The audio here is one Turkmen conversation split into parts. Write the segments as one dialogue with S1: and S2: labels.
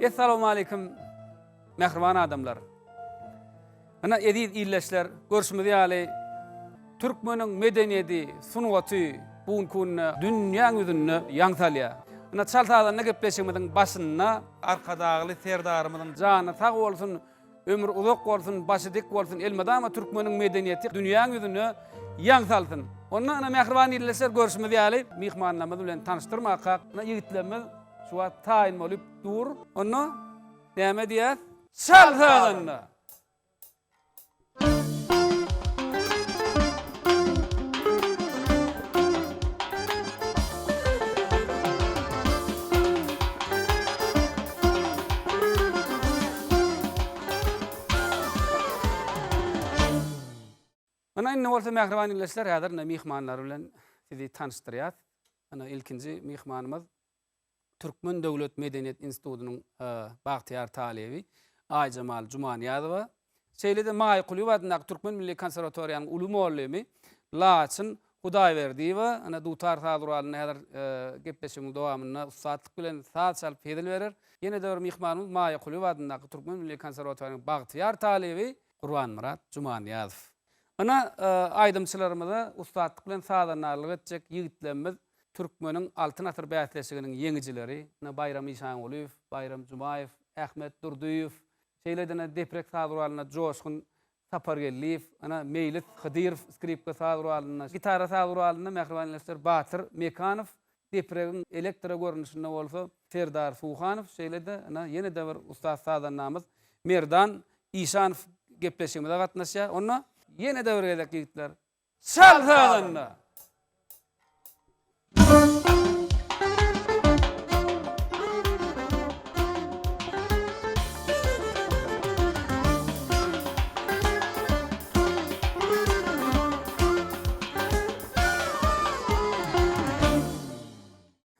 S1: Assalamu alaykum mehriban adamlar. Ana edid illeşler görüşmedi ýaly türkmeniň medeniyeti, sunuwaty bugun kunna dünýä ýüzünde ýaňsalýa. Ana çaltadan gepleşigimiň başyna arkadagy serdarymyň jany sag bolsun, ömür uzak bolsun, başy dik bolsun, elmadama türkmeniň medeniyeti dünýä ýüzünde ýaňsalsyn. Onda ana mehriban illeşler görüşmedi ýaly mihmanlarymyz bilen tanıştyrmakka ýigitlerimiz şu taýin bolup dur. Onu näme diýär? Çaltadan. Ana inne bolsa mehriban illeşler häzir mihmanlar bilen sizi tanıştyrýar. Ana ilkinji mihmanymyz Türkmen Döwlet Medeniyet Institutunyň bagtyar talebi Ayjamal Jumaniýazowa. Şeýlede Maý Kulyp adyndaky Türkmen Milli Konserwatoriýanyň uly muallimi Laçyn Hudaýberdiýewa ana dutar saduralyny häzir gepleşigimiň dowamyna ustadlyk bilen saat çalyp edil berer. Ýene de bir mihmanymyz Maý Kulyp adyndaky Türkmen Milli Konserwatoriýanyň bagtyar talebi Gurban Murat Jumaniýazow. Ana aýdymçylarymyza ustadlyk bilen sadanarlyk etjek ýigitlerimiz Türkmeniň altyn atyr bätleşiginiň ýeňijileri, Bayram Işangulyw, Bayram Jumaýew, Ähmet Durduýew, şeýledene deprek saduralyna Joşkun Sapargelliýew, ana Meylit Hydyrow skripka saduralyna, gitara saduralyna mehribanlyşlar Batyr Mekanow, depregiň elektro görnüşinde bolsa Serdar Suhanow, şeýlede ana ýene de bir ustad sadanamyz Merdan Işanow gepleşigimizde gatnaşýar. Onu ýene de bir gezek ýigitler. Çalsadanna.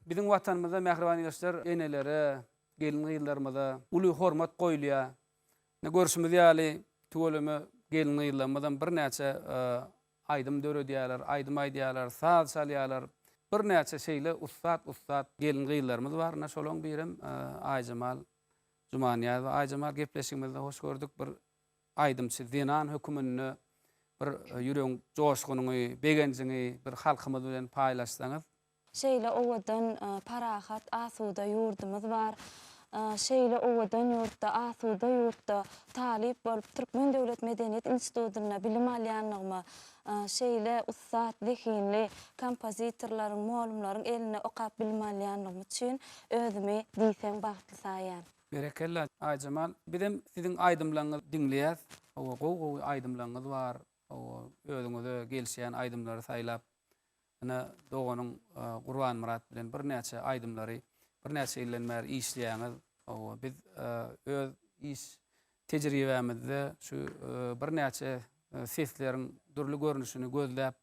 S1: Bizim watanymyzda mehriban ýeşler enelere, gelin ýyllarymyza uly hormat goýulýar. Ne görüşimiz ýaly tugolamy gelin ýyllarymyzdan bir näçe aýdym döredýärler, aýdym aýdýarlar, saat salýarlar. Bir näçe şeýle ustad gelin ýyllarymyz bar. Na şolaň birim Ayjamal Jumaniýazow. Ayjamal gepleşigimizde hoş gördük. Bir aýdymçy Zenan hökümini bir ýüregiň joşgunyny, begenjiňi bir halkymyz bilen paýlaşsaňyz.
S2: Şeýle owadan parahat asuda ýurdumyz bar. Şeýle owadan ýurtda, asuda ýurtda talip bolup Türkmen Döwlet Medeniyet Institutusyna bilim alýanlygyma şeýle ustad, zehinli kompozitorlaryň, muallimlaryň eline okap bilim alýanlygym üçin özümi diýsem bagtly saýar.
S1: Berekella Ayjamal, bizim siziň aýdymlaryňyzy dinleýär. Gowy aýdymlaryňyz bar. Özüňize gelşýän aýdymlary saýlap ana doganyň Gurban Murat bilen bir näçe aýdymlary, bir näçe illenmer işleýäňiz. Biz öz iş tejribemizde şu bir näçe sesleriň durly görnüşini gözläp,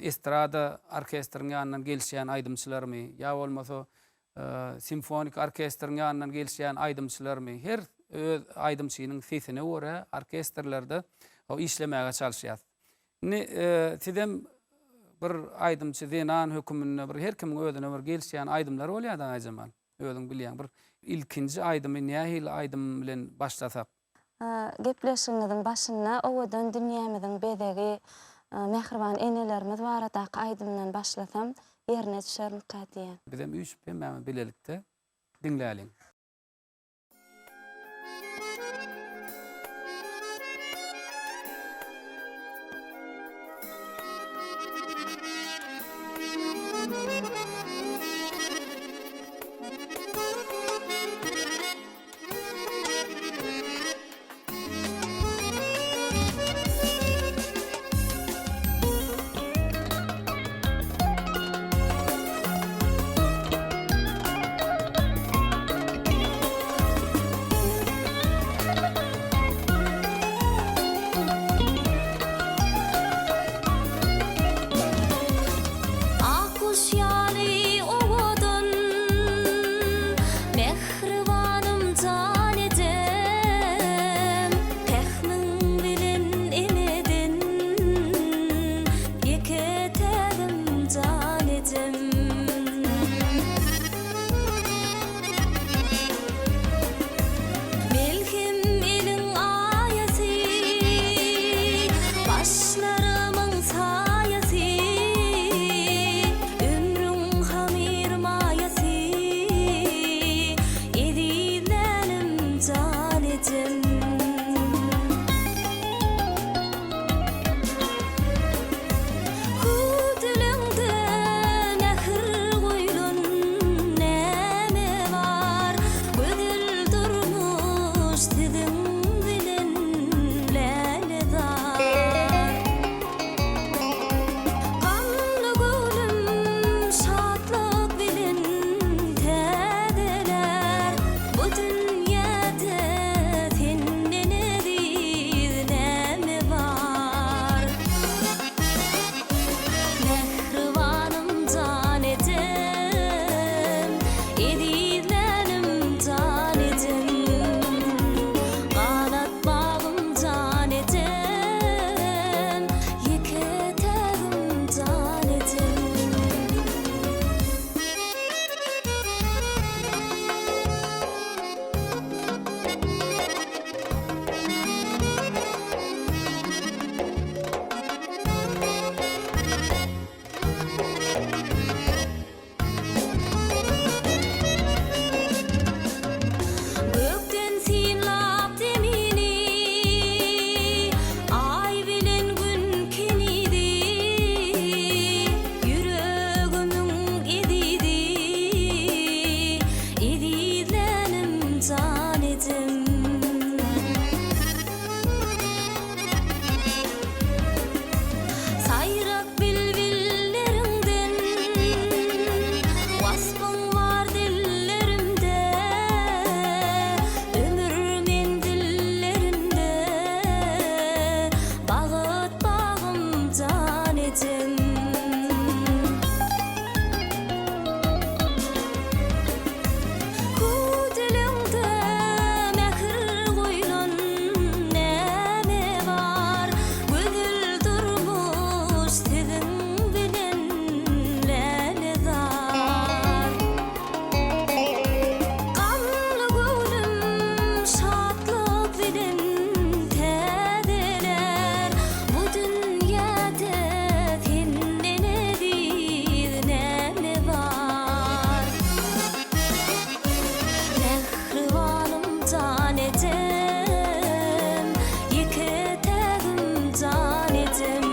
S1: estrada orkestriniň ýanyndan gelşýän aýdymçylarmy, ýa bolmasa simfonik orkestriniň ýanyndan gelşýän aýdymçylarmy her öz aýdymçynyň sesine görä orkestrlarda işlemäge çalyşýar. Sizem bir aýdymçy Zenan hökümine bir her kim özüne bir gelşýän aýdymlar bolýar-da Ayjamal. Özüň bilýän bir ilkinji aýdymy nähili aýdym bilen başlasak.
S2: Gepleşigimiziň başyna owadan dünýämiziň bedegi mehriban enelerimiz baradaky aýdymdan başlasam ýerine düşer diýen.
S1: Bizem üç pemmäme bilelikde dinläýäliň.
S2: Edizlenim can edim, kanat bağım can edim, yeketegim can edim. Gökten sinlap demini, ay bilen gün kenidi, yüreğimin edidi, edizlenim can edim. Sayrak bilbillerinden, wasfın var dillerimde, ömür mendillerimde, bağıt bağım can edim. Kudilimde mehir koyulan näme var, gözül durmuş sizin bilen lelezar. Gamly gönlüm şatlyk bilen täzeler, bu dünýäde senden ediz näme var. Mehribanım can edim, yeketegim can edim,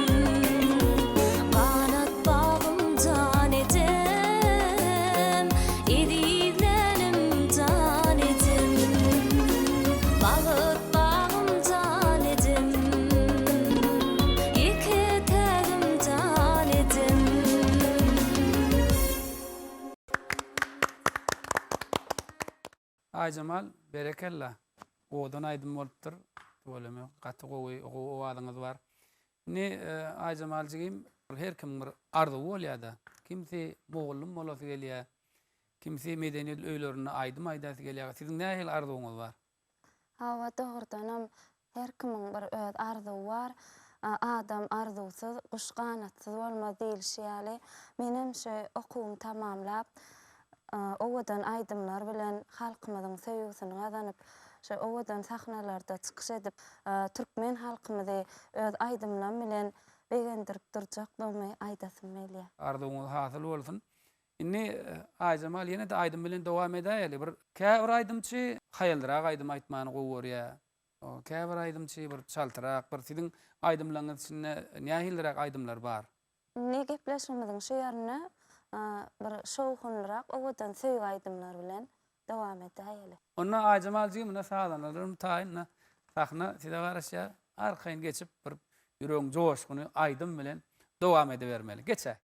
S2: kanat bağım can edim, edizlenim can edim, bağıt bağım can edim, yeketegim can edim.
S1: Ayjamal berekella. Odan aydym bolupdyr. Bolemy gaty gowy owadyňyz bar. Ne Ayjamalçygym her kim bir arzu bolýar-da. Kimse boğullum bolasy gelýär. Kimse medeniýet öýlerini aydym aýdasy gelýär. Siziň nähil arzuňyz bar?
S2: Hawa doğrudanam her kimin bir öz arzuwy var. Adam arzuwsuz, kuş kanatsız bolmaz diýilşýäli. Menimçe okuwym tamamlap, owadan aydymlar bilen halkymyzyň söýgüsini gazanyp, şo owadan sahnalarda çykyş edip, türkmen halkymyzy öz aydymlar bilen begendirip durjak bolmay aýdasym gelýär.
S1: Arzuňyz hasyl bolsun. Inni Ayjamal ýene de aydym bilen dowam edäýeli. Bir käbir aydymçy haýaldyrak aydym aýtmany gowurýar. O käbir aydymçy bir çaltyrak, bir siziň aydymlaryňyz içinde nähildirak aydymlar bar?
S2: Ne gepleşmemiziň şu ýerine bir şowhunlarak owadan söýgü aydymlar bilen dowam edäýeli.
S1: Onna Ayjamalçygym mına sağlanalım taýyna sahna size garaşýa arkaýyn geçip bir ýüregiň joşguny aydym bilen dowam edebermeli. Geçe.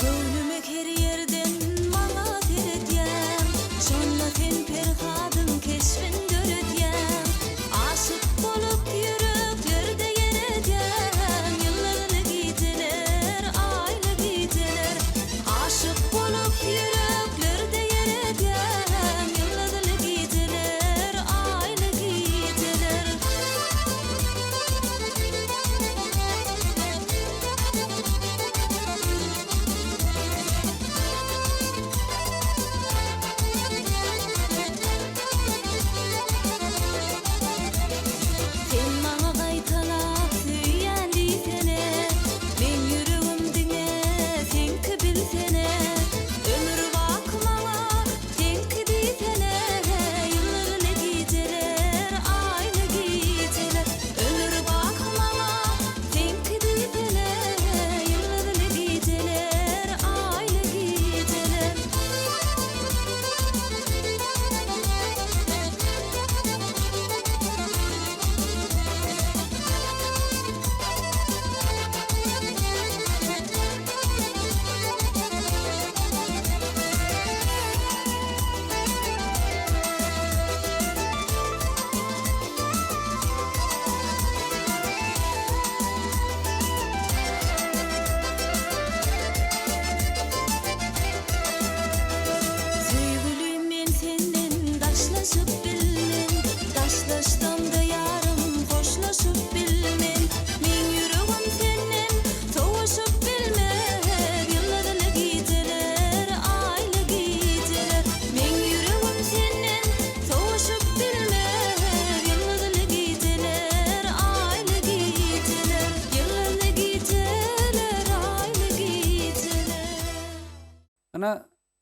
S2: Gönlüme her yerden maňa teretýär, şonda sen perhadyň keşfin göretýär. Aşyk bolup ýüreklerde ýeretýär, ýyllaryny gitler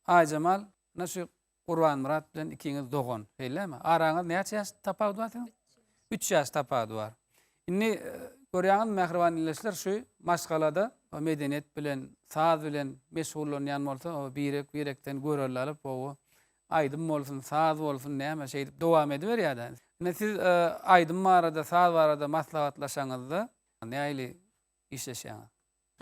S1: Ayjamal näşe Gurban Murat bilen ikiňiz dogan, beýlemi? Araňyz näçe ýaş tapawdy bar? 3 ýaş tapawdy bar. Inni görýäňiz mähriban ilesler şu maşgalada o medeniýet bilen, saz bilen meşgullanýan bolsa, o birekden görelli alyp o aýdym bolsun, saz bolsun, näme şey dip dowam ediber ýa-da. Siz aýdym barada, saz barada maslahatlaşaňyzda näýli işleşýäňiz?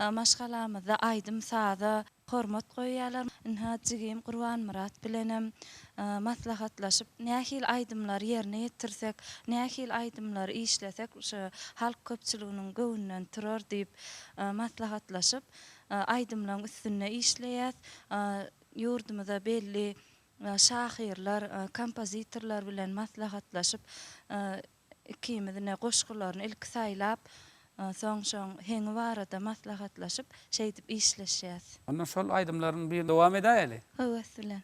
S2: Maşgalamyzda aýdym saza hormat goýýarlar. Inhajygym Gurban Murat bilenem maslahatlaşyp nähil aýdymlar ýerine ýetirsek, nähil aýdymlar işlesek, şu halk köpçüliginiň göwünden turar diýip maslahatlaşyp aýdymlaryň üstüne işleýär. Ýurdumyzda belli şahyrlar, kompozitorlar bilen maslahatlaşyp ikimizine goşgularyny ilk saýlap soň heňi barada maslahatlaşyp şey dip işleşýär.
S1: Ondan şol aýdymlaryň bir dowam edäýeli.
S2: Höwesle.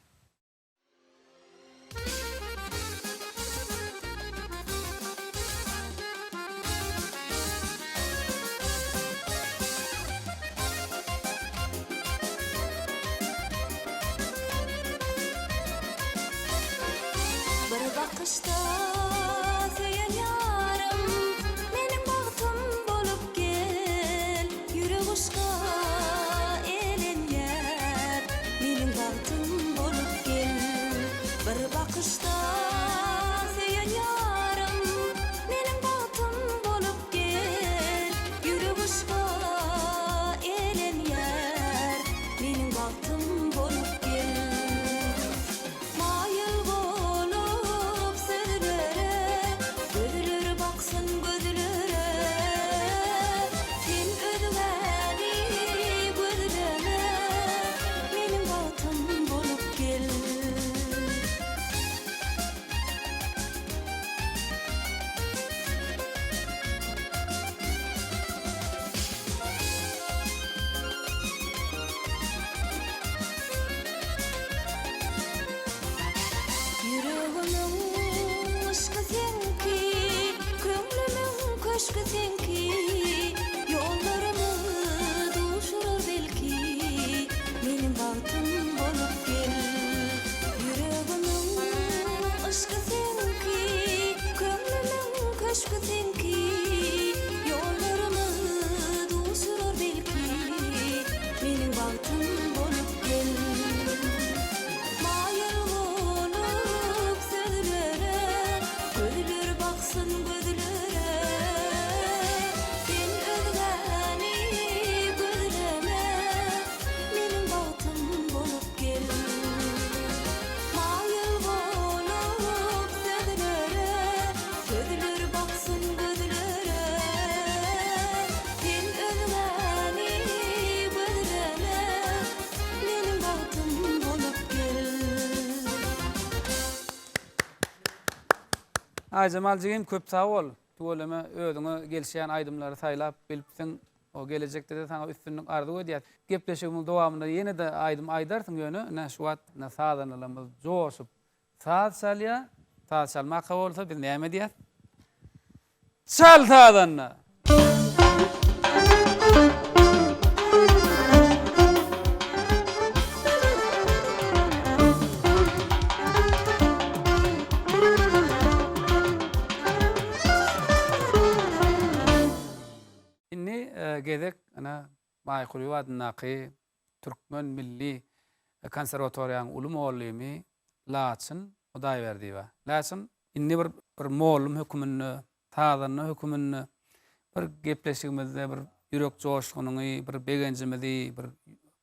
S3: Bir bakışta söýen ýarym, meniň bagtym bolup gel, ýüreg uşga elenýär, meniň bagtym bolup gel. Bir bakışta söýen ýarym, meniň bagtym bolup gel, ýüreg uşga elenýär, meniň bagtym bolup gel. Maýyl bolup sözlere, gözlere baksın gözlere, sen özüňäni gözleme, meniň bagtym bolup gel. Yüreğimin ışkı senki, köngülümün köşkü senki, yollarımı duşurur belki, meniň bagtym bolup gel. Yüreğimin ışkı senki, köngülümün köşkü senki, yollarımı duşurur belki, meniň bagtym bolup gel. Maýyl bolup sözlere, gözlere baksın gözlere, sen özüňäni gözleme, meniň bagtym bolup gel. Maýyl bolup sözlere, gözlere baksın gözlere, sen özüňäni gözleme, meniň bagtym bolup gel.
S1: Ayjamalcygym köp sag bol. Tuğulama özüňe gelşýän aýdymlary saýlap bilipsiň, o gelecekde de saňa üstünlük ardy edýär. Gepleşigimiň dowamynda ýene de aýdym aýdarsyň ýöne, näşe wagt sadanalymyz joşup saz çalýar, saz çalmak bolsa biz näme diýär? Çal sadanna. Inni gezek ana Maýkuly adynaky Türkmen Milli Konserwatoriýanyň uly muallimi Laçyn Hudaýberdiýewa. Laçyn inni bir muallim hökümini, taýdanny hökümini bir gepleşigimizde bir ýürek joşgunyny, bir begenjimizi bir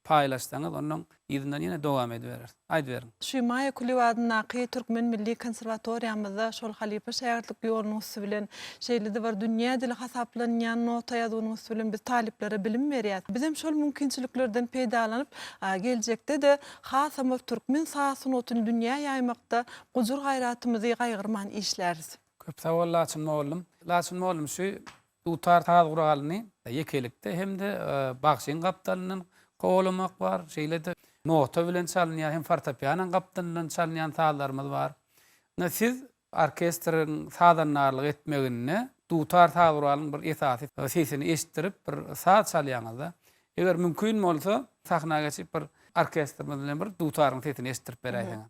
S1: paýlaşsaňyz onuň ýygynyň ýene dowam ediberer. Aýdyberin.
S4: Şu Maýkuly adynaky Türkmen Milli Konserwatoriýamyzda şol halipa şaýarlyk ýolunyň bilen şeýlede bir dünýä dili hasaplanýan nota ýazynyň bilen biz taliplere bilim berýär. Bizim şol mümkinçiliklerden peýdalanyp geljekde de hasam türkmen sasyny dünýä ýaýmakda gujur gaýratymyzy gaýgyrman işläriz.
S1: Köp sag bol Laçyn muallim. Laçyn muallim şu tutar taz guragalyny ýekelikde hem de bagşyň gapdalynyň gowlamak bar, şeýlede nota bilen çalynýan hem fortepianonyň gapdalynyň çalynýan taýlarymyz bar. Siz orkestrň sadanlarlyk etmegine tutar taz guragalynyň bir esasy sesini eşitdirip bir saz çalýaňyzda, eger mümkin bolsa sahnaga çykyp bir orkestr bilen bir dutaryň tetini estirip berýär.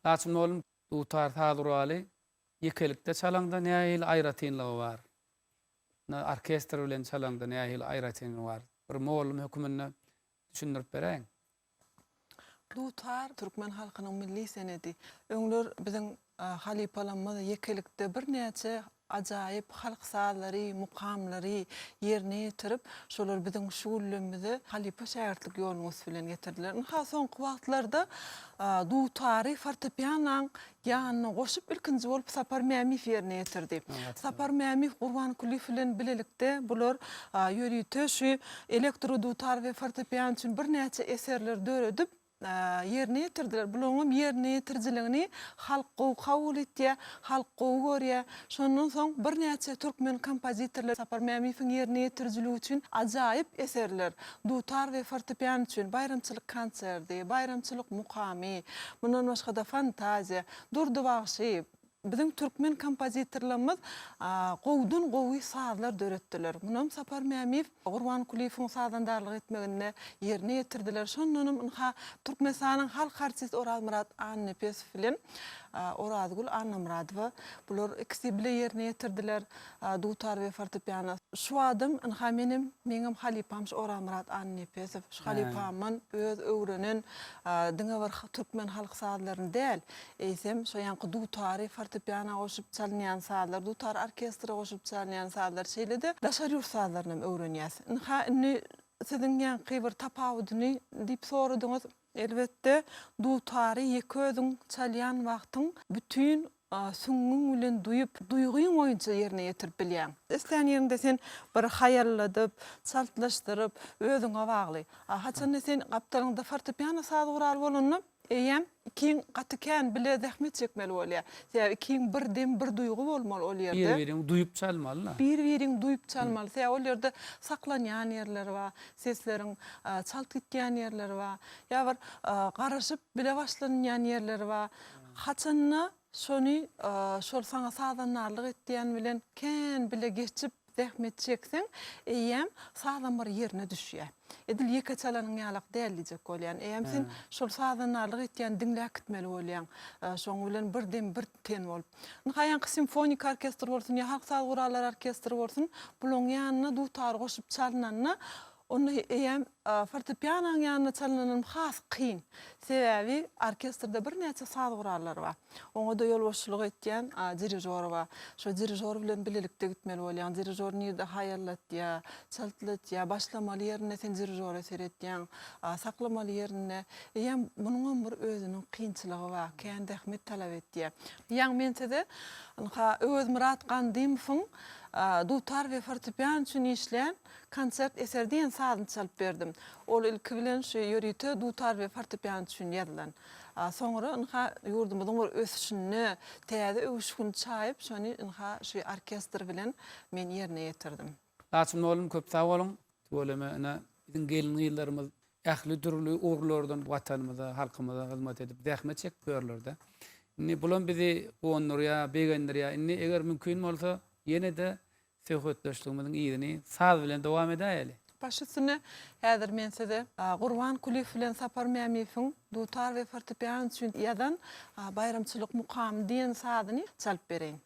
S1: Laçın oğlum dutar tadıraly ýekelikde çalanda nähil aýratynlygy bar. Orkestr bilen çalanda nähil aýratynlygy bar. Bir mollum hökümine düşündirip bereň.
S4: Dutar Türkmen halkynyň milli senedi. Öňler biziň halipalanmada ýekelikde bir näçe ajaýyp halk sazlary, mukamlary ýerine ýetirip, şolar biziň şuwullarymyzy halipa şähertlik ýolumyz bilen getirdiler. Ha soňky wagtlarda dutary fortepiananyň ýanyna goşup ilkinji bolup Sapar Mämif ýerine ýetirdi. Sapar Mämif Gurban Kulif bilen bilelikde bular ýöri töşü elektro dutar we fortepian üçin bir näçe eserler döredip yerine yetirdiler. Bulunum yerine yetirciligini halk kabul etdi, halk görýär. Şondan soň bir näçe türkmen kompozitorlar Sapar Mämifin yerine yetirjiligi üçin ajaýyp eserler dutar we fortepian üçin bayramçylyk konserdi, bayramçylyk mukamy, mundan başga da fantaziya, durdy bagşy bizim türkmen kompozitorlarymız gowdun gowy sazlar döretdiler. Munam Sapar Mämif Gurban Kulifin sazandarlyk etmegine yerine yetirdiler. Şondan ha Türkmenistanyň halk artisti Oraz Murat Annepesov bilen Orazgul Annamradowa bular ikisi bile yerine yetirdiler dutar we fortepiano. Şu adam ha meňem halipam Oraz Murat Annepesov. Şu halipamyň öz öwrenen diňe bir türkmen halk sazlaryny däl, eýsem şu ýanky dutary fortepiana goşup çalynýan saatlar, dutar orkestra goşup çalynýan saatlar, şeýle-de daşar ýurt saatlaryny öwrenýäs. Inni sizin ýanky bir tapawudyny diýip soradyňyz, elbetde dutary ýeki özüň çalýan wagtyň bütün süňňiň bilen duýup, duýguýyň boýunça ýerine ýetirip bilýän. Isleýän ýerinde sen bir haýalladyp, çaltlaşdyryp, özüňe bagly. Haçan sen gapdalyňda fortepiano saat gurar bolanyny, eýem ikiň gatykän bile zähmet çekmeli bolýar. Sebäbi ikiň birden bir duýgu bolmaly ol ýerde.
S1: Bir-biriň duýup çalmaly.
S4: Bir-biriň duýup çalmaly. Sebäbi ol ýerde saklanýan ýerler bar, sesleriň çalt gitýän ýerler bar, ýa bir garaşyp bile başlanýan ýerler bar. Haçanna şonu şol saňa sadanarlyk etdiýän bilen kän bile geçip zähmet çekseň, eýem sağlam bir ýerine düşýär. Edil ýeke çalanyň ýalak däliljek bolýan. Eýem sen şol sadanarlyk etdiýän diňläp gitmeli bolýan. Şoň bilen birden bir ten bolup. Haýanky simfonik orkestr bolsun, ýa halk saz gurallar orkestri bolsun, bulaň ýanyna dutar goşup çalynanna onu eýem fortepianoň ýanyna çalynan has kyn. Sebäbi orkestrda bir näçe saz gurallar bar. Oňa da ýol boşluk etýän dirijor bar. Şo dirijor bilen bilelikde gitmeli bolýan. Dirijor näde haýallatýa, çaltlatýa, başlamaly ýerine sen dirijor eseretýän, saklamaly ýerine. Eýem munuň bir özüniň kynçylygy bar, kän zähmet talap etýär. Ýa mensede öz Murat Gandymyň dutar we fortepiano üçin işleyen konsert eserdiýen saatny çalyp berdim. Ol ilki bilen şu ýörüte dutar we fortepiano üçin ýazylan. Soňra ýurdumyzyň bir ösüşini, täze öwüşgün çaýyp, şonu şu orkestr bilen men ýerine ýetirdim.
S1: Laçym oğlum köp sag bolun. Bolama bizim gelin ýyllarymyz ähli türlü uğurlardan watanymyza, halkymyza hyzmat edip zähmet çekip görlerdi. Inni bulan bizi gonurya, begendirya, inni eger mümkin bolsa ýene de söhbetleşdigimiziň ýerini saz bilen dowam edäýeli.
S4: Başysyny häzir men size Gurban Kulif bilen Sapar Mämiýewiň dutar we fortepiano üçin ýazan bayramçylyk mukamy diýen sazyny çalyp bereýin.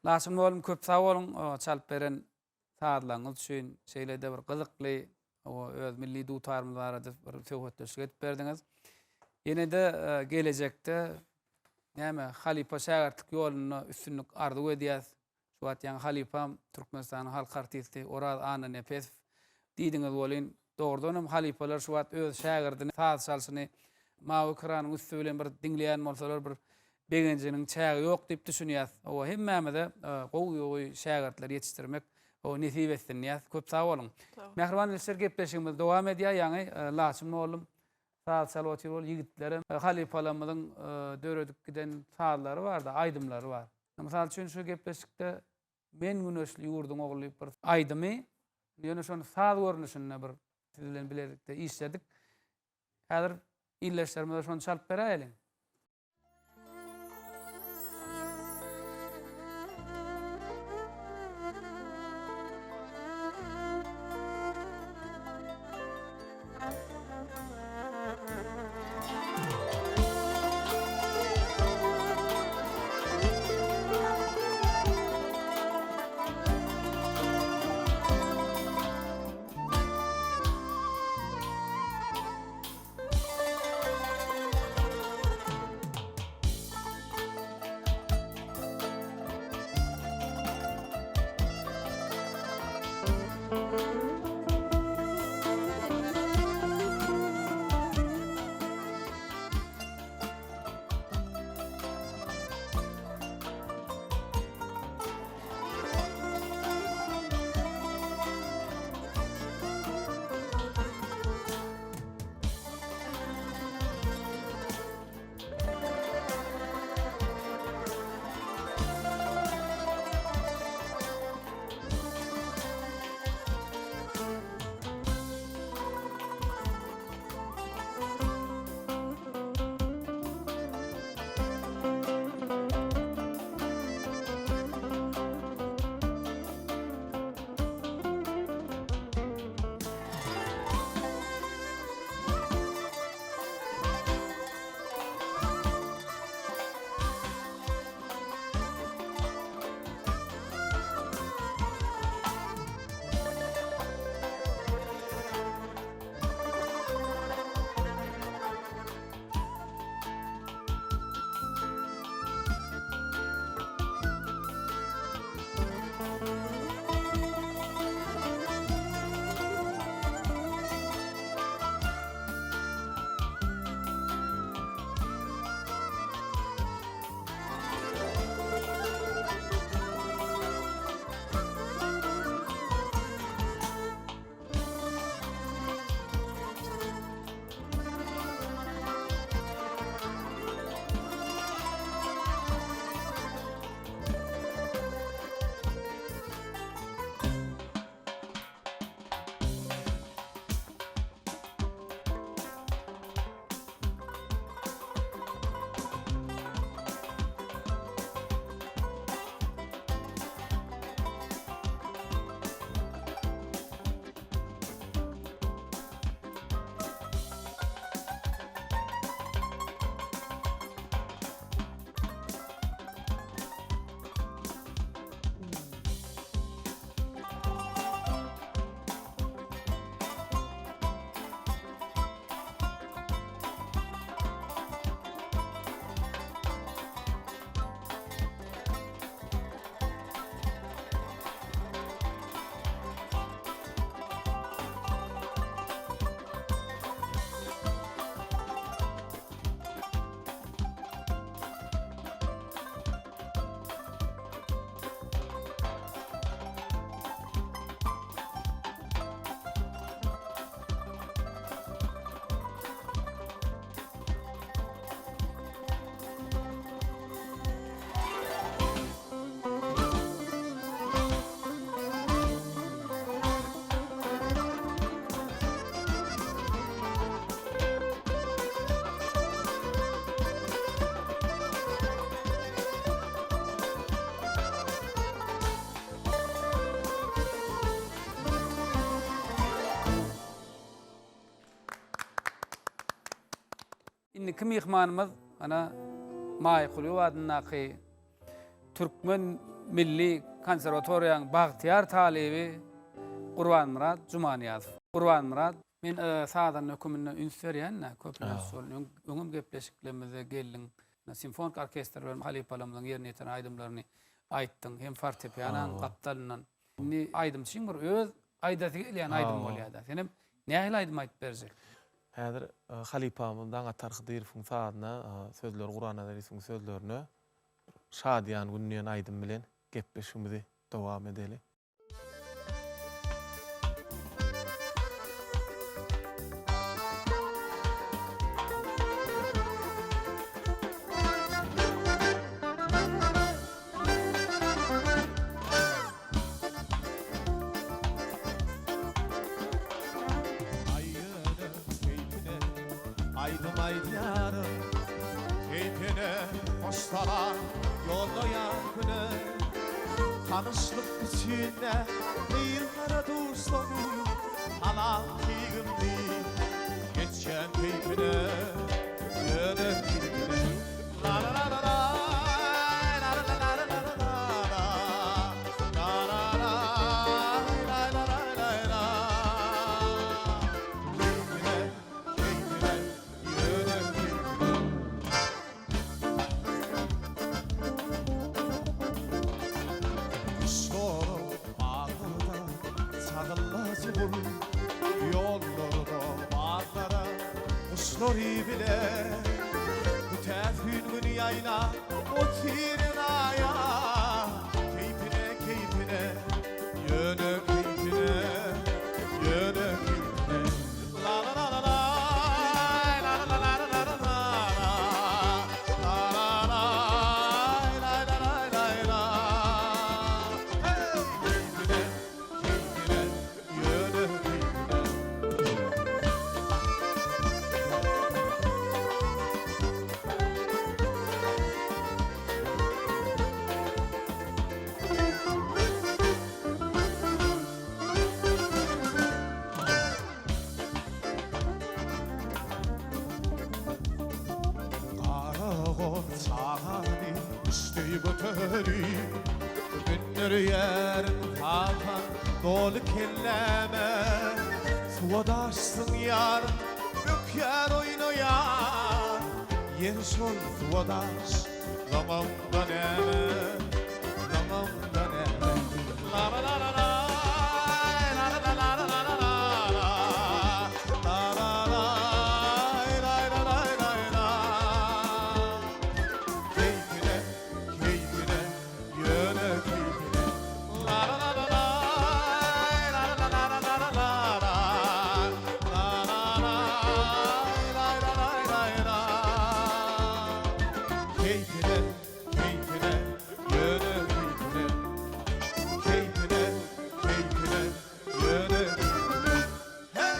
S1: Laçym oğlum köp sag bolun, çalyp beren saatlaryňyz üçin şeýlede bir gyzykly öz milli dutarymyz barada bir söhbetleşik etip berdiňiz. Ýene-de gelecekde näme halipa şägertlik ýoluny üstünlük arzu edýäs. Şu wagt ýa halipam Türkmenistanyň halk artisti Oraz Ana Nefes diýdiňiz bolyn. Dogrudan hem halipalar şu wagt öz şägirdini saz çalsyny mawy kranyň üstü bilen bir diňleýän bolsalar bir begenjiniň çägi ýok diýip düşünýär. O hemmämede gowy şägirdler ýetişdirmek o nesip etsin ýa köp sag bolun. Mehriban ilişkiler gepleşigimiz dowam edýär. Ýa-ni Laçym oğlum saz çalwatýar bol ýigitlerim halipalamyzyň döredip giden sazlary bar da aýdymlary bar. Mysal üçin şu gepleşikde men güneşli ýurdum ogly bir aýdymy ýöne şonu saz görnüşine bir siz bilen bilerikde işledik. Häzir illeşlerimize şonu çalyp beräýelim. Indiki mihmanymyz ana Maýkuly wadynaky Türkmen Milli Konservatoriýanyň bagtyar talibi Gurban Murad Jumaniýazow. Gurban Murad men sadan hökümünden üns berýän, köp sol öňüm gepleşiklerimize geldiň. Simfonik orkestr bilen halipalamyň ýerine ýeten aýdymlaryny aýtdyň. Hem fortepianan, gaptalynan. Ni aýdym şiň bir öz aýdaty gelýän aýdym bolýar. Senem nähili aýdym aýtyp berjek?
S5: Häzir halipamyň atarky dirfun saatna sözler Gur'an adresyň sözlerini şadyan gününden aýdym bilen gepleşigimizi dowam edeli.
S6: Aydım aydınlarım, keyfine hoşlara yollayan güne. Tanışlık içinde yıllara dostlarım, halakiyimdi geçen keyfine, yönet keyfine. La la la la la, la la la la la la la, la la la la la la la. Keyfine, yönet keyfine. Soru bağırda çağıllacı bul, yollarda bağlara kuşları bile. Mütefün gün yayla o tirin aya, keyfine keyfine, yönet keyfine, yönet keyfine. La la la la la, la la la la la la la, la la la, la la la la la. Hey, keyfine, keyfine, yönet keyfine. Karagon sahani üstü götürü, günleri yerin hakan dolu kelleme. Suvadaşsın yarın büker oynayan, yer sol suvadaş zamandan eme, zamandan eme. La la la la la, la la la la la la la la, la la la, la la la la la. Keyfine, keyfine, yöne keyfine. La la la la la, la la la la la la la la, la la la, la la la la la. Keyfine, keyfine, yöne keyfine. Keyfine, keyfine, yöne keyfine. Hey!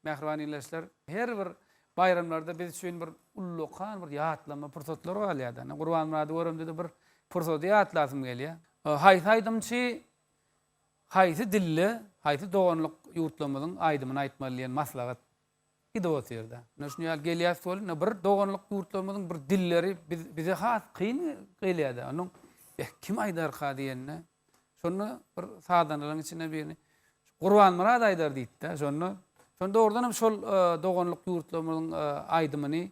S1: Mehriban ilesler, her bir bayramlarda biz üçün bir ulluqan, bir ýatlama pursatlary bolýar. Gurban Murady görümde bir pursat ýatlasym gelýär. Haýsy aýdymçy, haýsy dilli, haýsy doganlyk ýurtlamynyň aýdymyny aýtmaly diýen maslahat idowat ýerde. Näşňal gelýär sol, bir doganlyk ýurtlamynyň bir dilleri bize has kyn gelýär. Onuň kim aýdar ka diýenne, şonu bir sadanylyň içine birini Gurban Murad aýdar diýdi. Şonda oradan hem şol doganlyk ýurtlamynyň aýdymyny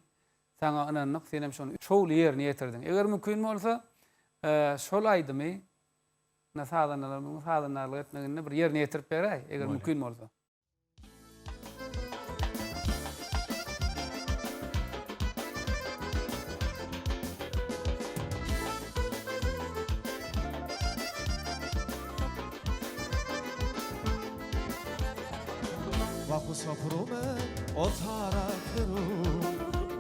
S1: sana inanlyk sen hem şonu şol ýerine ýetirdiň. Eger mümkin bolsa şol aýdymy sadanylyk etmeginde bir ýerine ýetirip beräý, eger mümkin bolsa.
S6: Vaku saprume o tarakuru,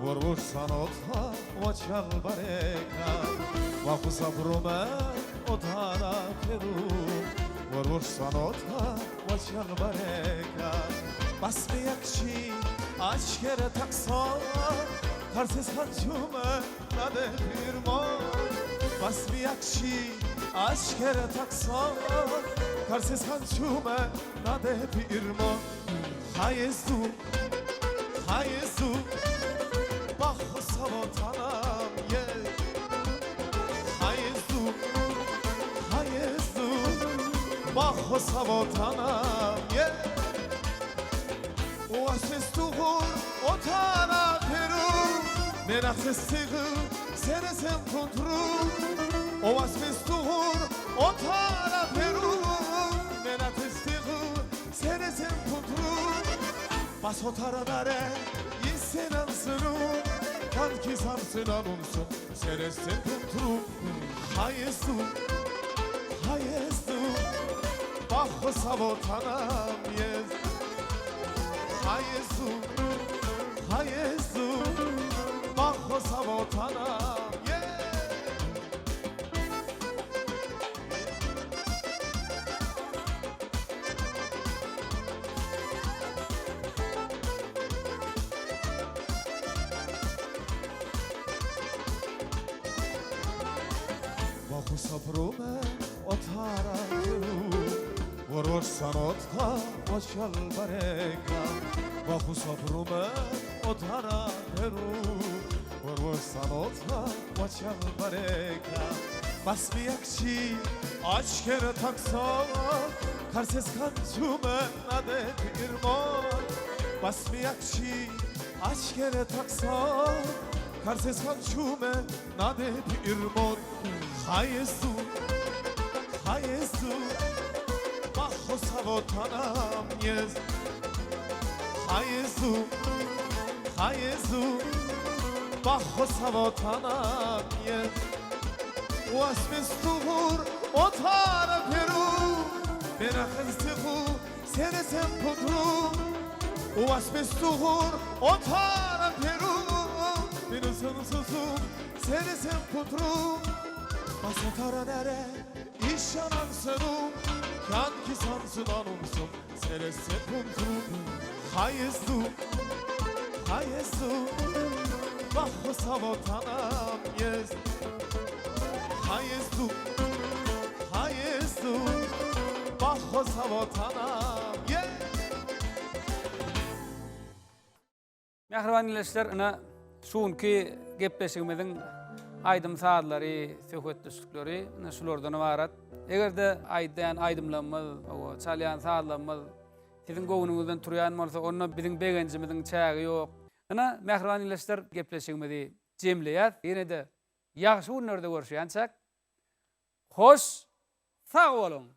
S6: vurvursan ota o çal bareka. Vaku saprume o tarakuru, vurvursan ota o çal bareka. Basmayakçı aşkere taksa, karsiz haccüme nade firman. Basmayakçı aşkere taksa, karsiz haccüme nade firman. Hayezu, hayezu, bah sabotanam ye. Hayezu, bajo sabotanam ye o asestuğur otana peru menafestiği senesem kontru o asestuğur otana peru menafestiği senesem kontru basotara dare yisen ansını kanki sarsın anunsun senesem kontru hayesu hayesu bajo sabotanam yes hayesu hayesu bajo sabotanam yes bajo sabrume otara Voroş sanotka oşal bareka Bahu sabrume otara peru Voroş sanotka oşal bareka Basmiyakçı aç kere taksa Karses kançume nadet irmon Basmiyakçı aç kere taksa Karses kançume nadet irmon Hayesu hayesu bajo sabotanam yes hayesu hayesu bajo sabotanam yes wasmestuğur otara peru benakhistuğu senesem putru wasmestuğur otara peru benesem susum senesem putru basotara nere işanan senum kan ki sansın anumsum serese kumtum hayesu hayesu bajo sabotanam yes hayesu hayesu bajo sabotanam yes
S1: Mehriban ilesler ana şuunki gepleşigimizin aydym saadlary, söhbetleşikleri şulardan ibaret. Egerde aýdan aýdymlanmaz, o çalýan saadlanmaz, sizin gowunuzdan turýan bolsa, onda biziň begenjimiziň çägi ýok. Ana mehriban ilesler gepleşigimizi jemleýär. Ýene de ýagşy günlerde görüşýänçek. Hoş, sag bolun.